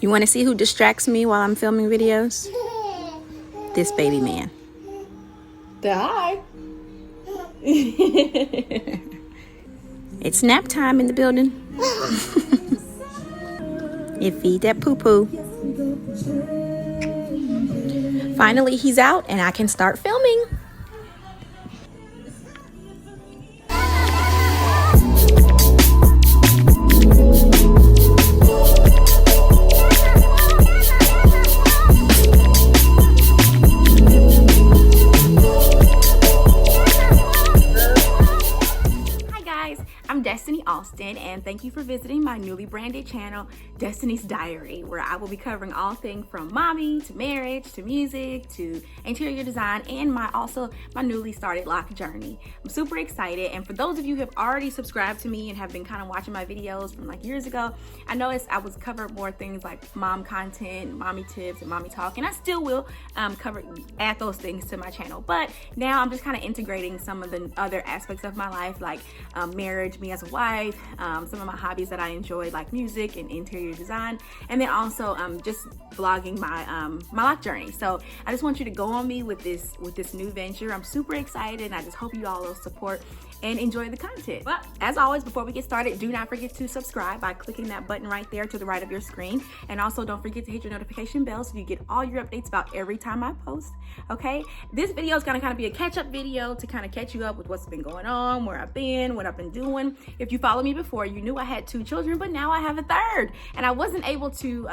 You want to see who distracts me while I'm filming videos? This baby man. Say hi. It's nap time in the building. And feed that poo-poo. Finally, he's out and I can start filming. Austin, and thank you for visiting my newly branded channel, Destiny's Diary, where I will be covering all things from mommy to marriage to music to interior design and my newly started lock journey. I'm super excited, and for those of you who have already subscribed to me and have been kind of watching my videos from like years ago, I noticed I was covering more things like mom content, mommy tips, and mommy talk, and I still will add those things to my channel, but now I'm just kind of integrating some of the other aspects of my life, like marriage, me as a wife, some of my hobbies that I enjoy, like music and interior design, and then also just vlogging my lock journey. So I just want you to go on me with this new venture. I'm super excited, and I just hope you all will support and enjoy the content. Well, as always, before we get started, do not forget to subscribe by clicking that button right there to the right of your screen, and also don't forget to hit your notification bell so you get all your updates about every time I post. Okay, this video is gonna kind of be a catch-up video to kind of catch you up with what's been going on, where I've been, what I've been doing. If you follow me before, you knew I had 2 children, but now I have a 3rd, and I wasn't able to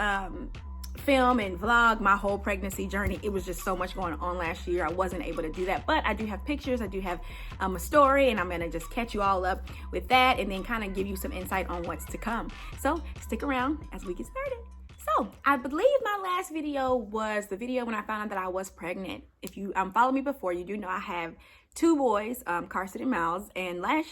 film and vlog my whole pregnancy journey. It was just so much going on last year. I wasn't able to do that, but I do have pictures, I do have a story, and I'm gonna just catch you all up with that and then kind of give you some insight on what's to come. So stick around as we get started. So I believe my last video was the video when I found out that I was pregnant. If you followed me before, you do know I have 2 boys, Carson and Myles, and last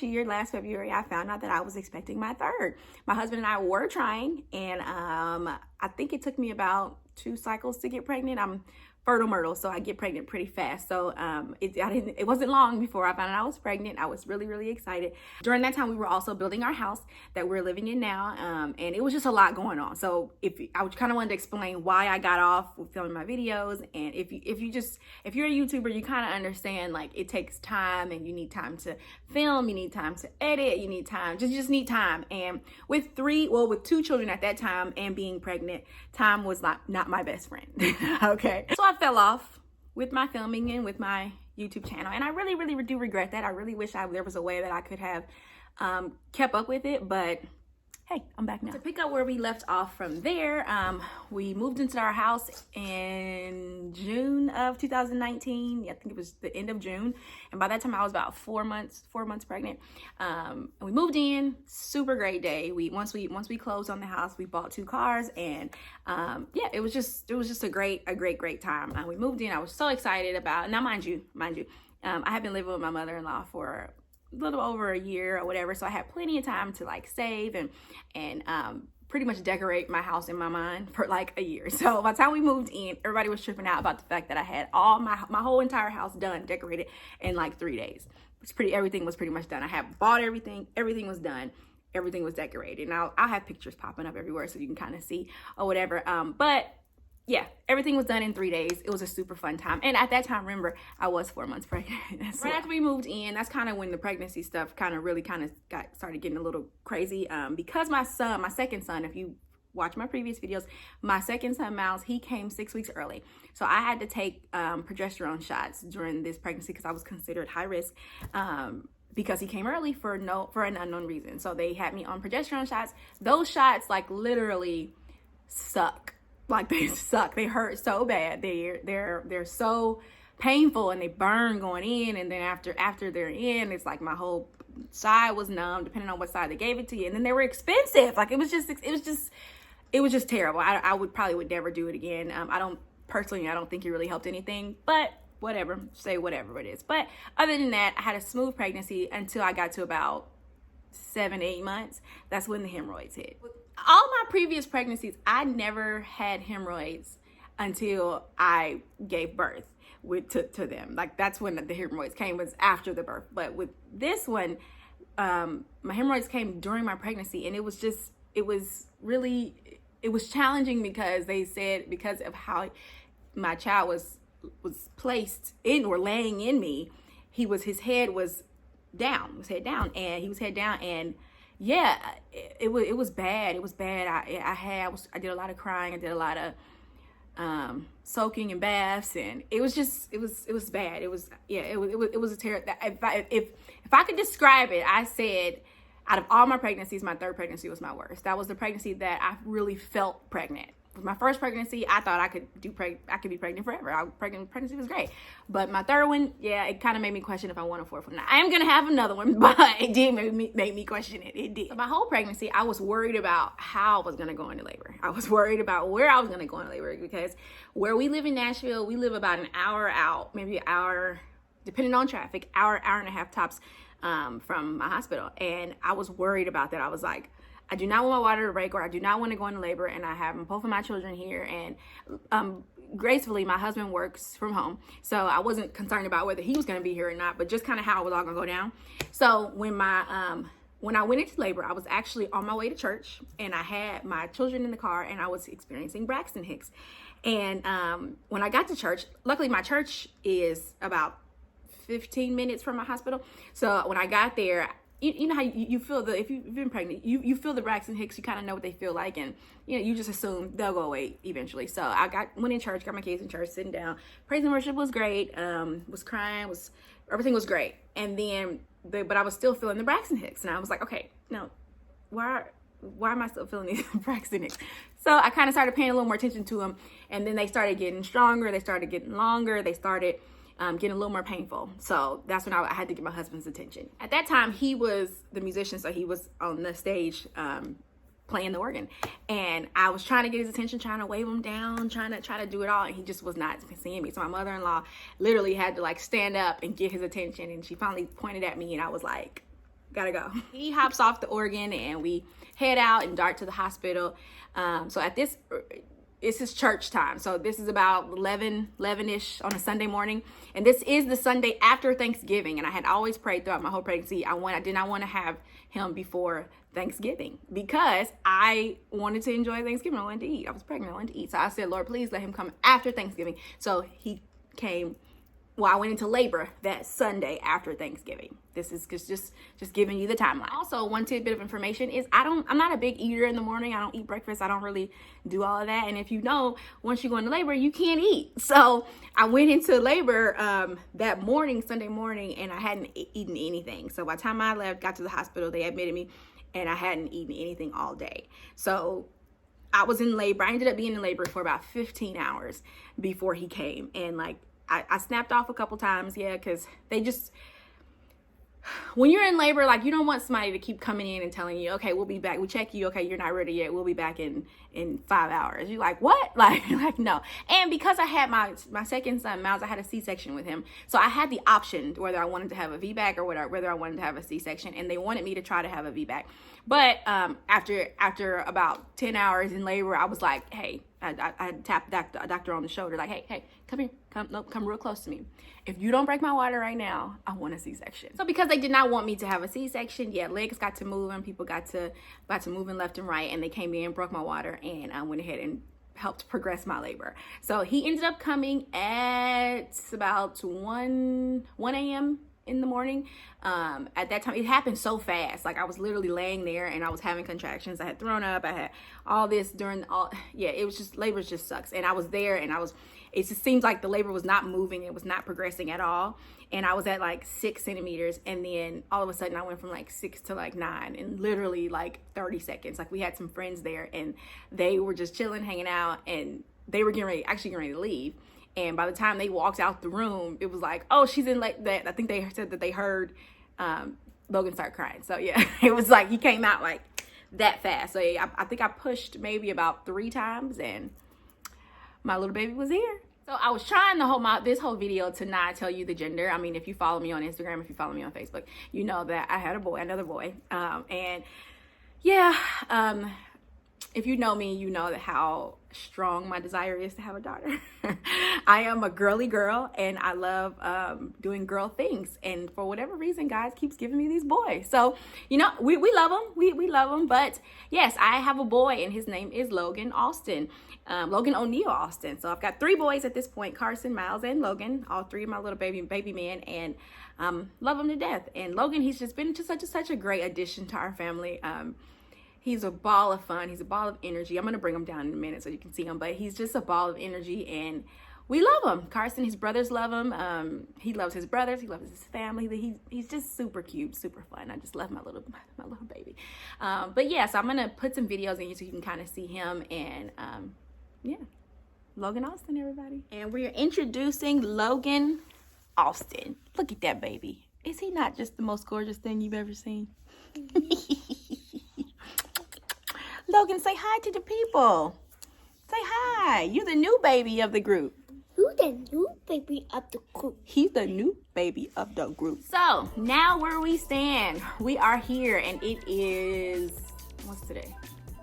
February, I found out that I was expecting my 3rd. My husband and I were trying, and I think it took me about 2 cycles to get pregnant. I'm fertile myrtle, so I get pregnant pretty fast. So it wasn't long before I found out I was pregnant. I was really, really excited. During that time, we were also building our house that we're living in now, and it was just a lot going on. So I kind of wanted to explain why I got off with filming my videos, and if you're a YouTuber, you kind of understand, like, it takes time, and you need time to film, you need time to edit, you need time, just need time. And with 2 children at that time and being pregnant, time was not my best friend. Okay, so I fell off with my filming and with my YouTube channel, and I really, really do regret that. I really wish there was a way that I could have kept up with it, but hey, I'm back now. To pick up where we left off from there, we moved into our house in June of 2019. Yeah, I think it was the end of June. And by that time I was about 4 months pregnant. And we moved in, super great day. Once we closed on the house, we bought 2 cars, and yeah, it was just a great time. We moved in, I was so excited about, now mind you, I have been living with my mother-in-law for a little over a year or whatever, so I had plenty of time to like save and pretty much decorate my house in my mind for like a year. So by the time we moved in, everybody was tripping out about the fact that I had all my whole entire house done, decorated in like 3 days. Everything was pretty much done. I had bought everything was done, everything was decorated. Now I'll have pictures popping up everywhere so you can kind of see or whatever, but yeah, everything was done in 3 days. It was a super fun time. And at that time, remember, I was 4 months pregnant. Right after we moved in, that's kind of when the pregnancy stuff started getting a little crazy. Because my second son, if you watch my previous videos, my second son, Myles, he came 6 weeks early. So I had to take progesterone shots during this pregnancy because I was considered high risk. Because he came early for an unknown reason. So they had me on progesterone shots. Those shots like literally suck. Like, they suck. They hurt so bad. They're so painful, and they burn going in, and then after they're in, it's like my whole side was numb, depending on what side they gave it to you. And then they were expensive. Like, it was just terrible. I would never do it again. I don't think it really helped anything, but whatever, say whatever it is. But other than that, I had a smooth pregnancy until I got to about 7-8 months. That's when the hemorrhoids hit. All my previous pregnancies, I never had hemorrhoids until I gave birth to them. Like, that's when the hemorrhoids came, was after the birth. But with this one, my hemorrhoids came during my pregnancy, and it was really it was challenging because they said because of how my child was placed in or laying in me, his head was down, and he was head down, and yeah, it was bad. It was bad. I did a lot of crying. I did a lot of soaking in baths, and it was bad. It was a terrible. If I could describe it, I said out of all my pregnancies, my third pregnancy was my worst. That was the pregnancy that I really felt pregnant. With my first pregnancy, I thought I could be pregnant forever. Pregnancy was great, but my third one, yeah, it kind of made me question if I want a fourth one. Now, I am gonna have another one, but it did make me question it. It did. So my whole pregnancy, I was worried about how I was gonna go into labor. I was worried about where I was gonna go into labor because where we live in Nashville, we live about an hour out, maybe an hour, depending on traffic, hour and a half tops from my hospital, and I was worried about that. I was like, I do not want my water to break, or I do not want to go into labor, and I have both of my children here, and gracefully, my husband works from home, so I wasn't concerned about whether he was going to be here or not, but just kind of how it was all going to go down. So when I went into labor, I was actually on my way to church, and I had my children in the car, and I was experiencing Braxton Hicks. And when I got to church, luckily my church is about 15 minutes from my hospital, so when I got there, you know how you feel if you've been pregnant, you feel the Braxton Hicks, you kind of know what they feel like, and you just assume they'll go away eventually. So I went in church, got my kids in church, sitting down. Praise and worship was great. Was crying, everything was great. And then but I was still feeling the Braxton Hicks, and I was like, okay, no, why am I still feeling these Braxton Hicks? So I kind of started paying a little more attention to them, and then they started getting stronger, they started getting longer, they started getting a little more painful. So that's when I had to get my husband's attention. At that time, he was the musician, so he was on the stage playing the organ, and I was trying to get his attention, trying to wave him down, trying to do it all, and he just was not seeing me. So my mother-in-law literally had to like stand up and get his attention, and she finally pointed at me, and I was like, gotta go. He hops off the organ, and we head out and dart to the hospital. So at this, it's his church time. So this is about 11-ish on a Sunday morning. And this is the Sunday after Thanksgiving. And I had always prayed throughout my whole pregnancy, I did not want to have him before Thanksgiving because I wanted to enjoy Thanksgiving. I wanted to eat. I was pregnant. I wanted to eat. So I said, Lord, please let him come after Thanksgiving. So he came. Well, I went into labor that Sunday after Thanksgiving. This is just giving you the timeline. Also, one tidbit of information is I'm not a big eater in the morning. I don't eat breakfast. I don't really do all of that. And if you know, once you go into labor, you can't eat. So I went into labor that morning, Sunday morning, and I hadn't eaten anything. So by the time I got to the hospital, they admitted me, and I hadn't eaten anything all day. So I was in labor. I ended up being in labor for about 15 hours before he came. And like, I snapped off a couple times, yeah, because they just, when you're in labor, like, you don't want somebody to keep coming in and telling you, okay, we'll be back. We'll check you. Okay, you're not ready yet. We'll be back in 5 hours. You're like, what? Like no. And because I had my second son, Myles, I had a C-section with him. So I had the option whether I wanted to have a VBAC or whether I wanted to have a C-section. And they wanted me to try to have a VBAC. But after about 10 hours in labor, I was like, hey, I tapped the doctor on the shoulder, like, hey, come here, come real close to me. If you don't break my water right now, I want a C-section. So because they did not want me to have a C-section, yeah, legs got to moving, people got to moving left and right, and they came in, broke my water, and I went ahead and helped progress my labor. So he ended up coming at about 1 a.m. in the morning. At that time, it happened so fast. Like, I was literally laying there and I was having contractions. I had thrown up. I had all this it was just, labor just sucks. And I was there, and it just seems like the labor was not moving. It was not progressing at all. And I was at like 6 centimeters. And then all of a sudden I went from like 6 to like 9 in literally like 30 seconds. Like, we had some friends there, and they were just chilling, hanging out, and they were getting ready to leave. And by the time they walked out the room, it was like, oh, she's in like that. I think they said that they heard Logan start crying. So yeah, it was like he came out like that fast. So yeah, I think I pushed maybe about 3 times, and my little baby was here. So I was trying this whole video to not tell you the gender. I mean, if you follow me on Instagram, if you follow me on Facebook, you know that I had another boy. And yeah, if you know me, you know how strong my desire is to have a daughter. I am a girly girl, and I love doing girl things. And for whatever reason, God keeps giving me these boys. So, we love them. We love them. But yes, I have a boy, and his name is Logan Austin. Logan O'Neal Austin. So I've got 3 boys at this point: Carson, Myles, and Logan. All 3 of my little baby men, and love them to death. And Logan, he's just been just such a great addition to our family. He's a ball of fun. He's a ball of energy. I'm going to bring him down in a minute so you can see him, but he's just a ball of energy, and we love him. Carson, his brothers love him. He loves his brothers. He loves his family. He's just super cute, super fun. I just love my little baby. But yeah, so I'm going to put some videos in you so you can kind of see him, and yeah, Logan Austin, everybody. And we're introducing Logan Austin. Look at that baby. Is he not just the most gorgeous thing you've ever seen? Logan, say hi to the people. Say hi. You're the new baby of the group. Who's the new baby of the group? He's the new baby of the group. So, now where we stand. We are here, and it is, what's today?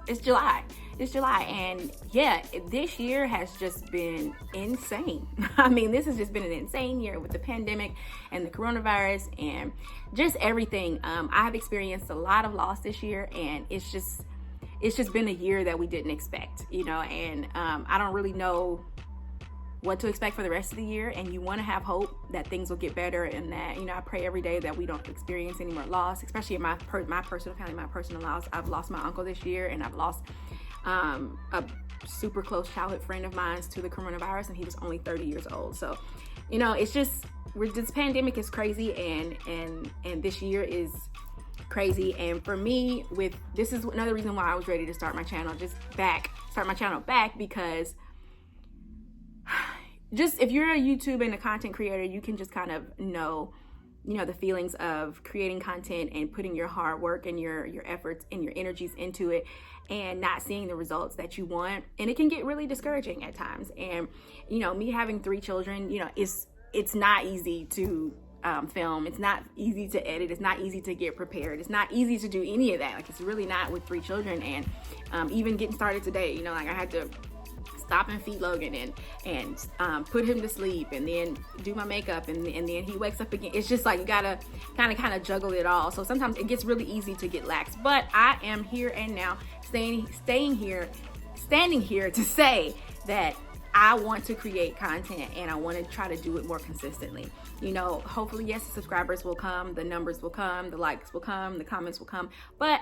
It's July. It's July, and yeah, this year has just been insane. I mean, this has just been an insane year with the pandemic and the coronavirus and just everything. I have experienced a lot of loss this year, and it's just been a year that we didn't expect, and I don't really know what to expect for the rest of the year. And you want to have hope that things will get better, and that, I pray every day that we don't experience any more loss, especially in my personal family, my personal loss. I've lost my uncle this year, and I've lost a super close childhood friend of mine to the coronavirus, and he was only 30 years old. So, it's just, this pandemic is crazy, and this year is crazy. And for me, this is another reason why I was ready to start my channel back, because just if you're a YouTube and a content creator, you can just kind of know the feelings of creating content and putting your hard work and your efforts and your energies into it, and not seeing the results that you want. And it can get really discouraging at times. And me having 3 children, it's not easy to film. It's not easy to edit. It's not easy to get prepared. It's not easy to do any of that. Like, it's really not with 3 children. And even getting started today, I had to stop and feed Logan and put him to sleep, and then do my makeup, and then he wakes up again. It's just like, you gotta kind of juggle it all. So sometimes it gets really easy to get lax. But I am here and now, standing here to say that I want to create content, and I want to try to do it more consistently. Hopefully, yes, the subscribers will come, the numbers will come, the likes will come, the comments will come. But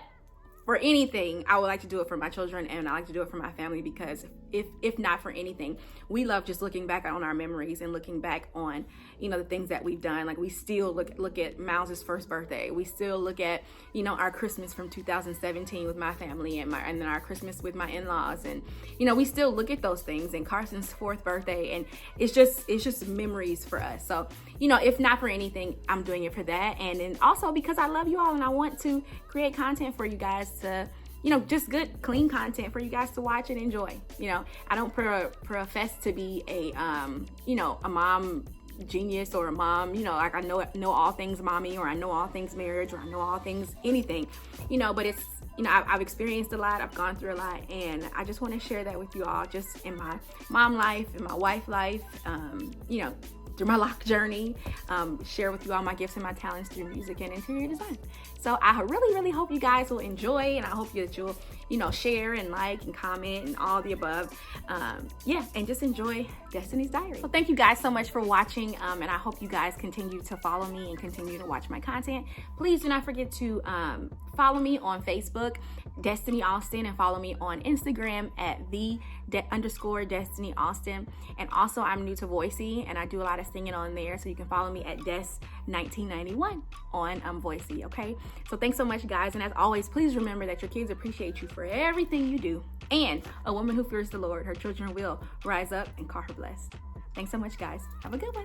for anything, I would like to do it for my children, and I like to do it for my family, because if not for anything, we love just looking back on our memories and looking back on, the things that we've done. Like, we still look at Myles' first birthday. We still look at, our Christmas from 2017 with my family, and then our Christmas with my in-laws. And, we still look at those things, and Carson's 4th birthday, and it's just memories for us. So, if not for anything, I'm doing it for that. And then also because I love you all, and I want to create content for you guys to, just good, clean content for you guys to watch and enjoy. I don't profess to be a mom genius, or a mom, like I know all things mommy, or I know all things marriage, or I know all things anything, but it's, I've experienced a lot, I've gone through a lot, and I just want to share that with you all, just in my mom life, in my wife life, through my lock journey, share with you all my gifts and my talents through music and interior design. So I really, really hope you guys will enjoy, and I hope that you'll, share and like and comment and all the above. And just enjoy Destiny's Diary. So thank you guys so much for watching, and I hope you guys continue to follow me and continue to watch my content. Please do not forget to follow me on Facebook, Destiny Austin, and follow me on Instagram at _Destiny Austin. And also, I'm new to Voisey, and I do a lot of singing on there, so you can follow me at Des1991 on Voisey. Okay, so thanks so much, guys, and as always, please remember that your kids appreciate you for everything you do, and a woman who fears the Lord, her children will rise up and call her blessed. Thanks so much, guys. Have a good one.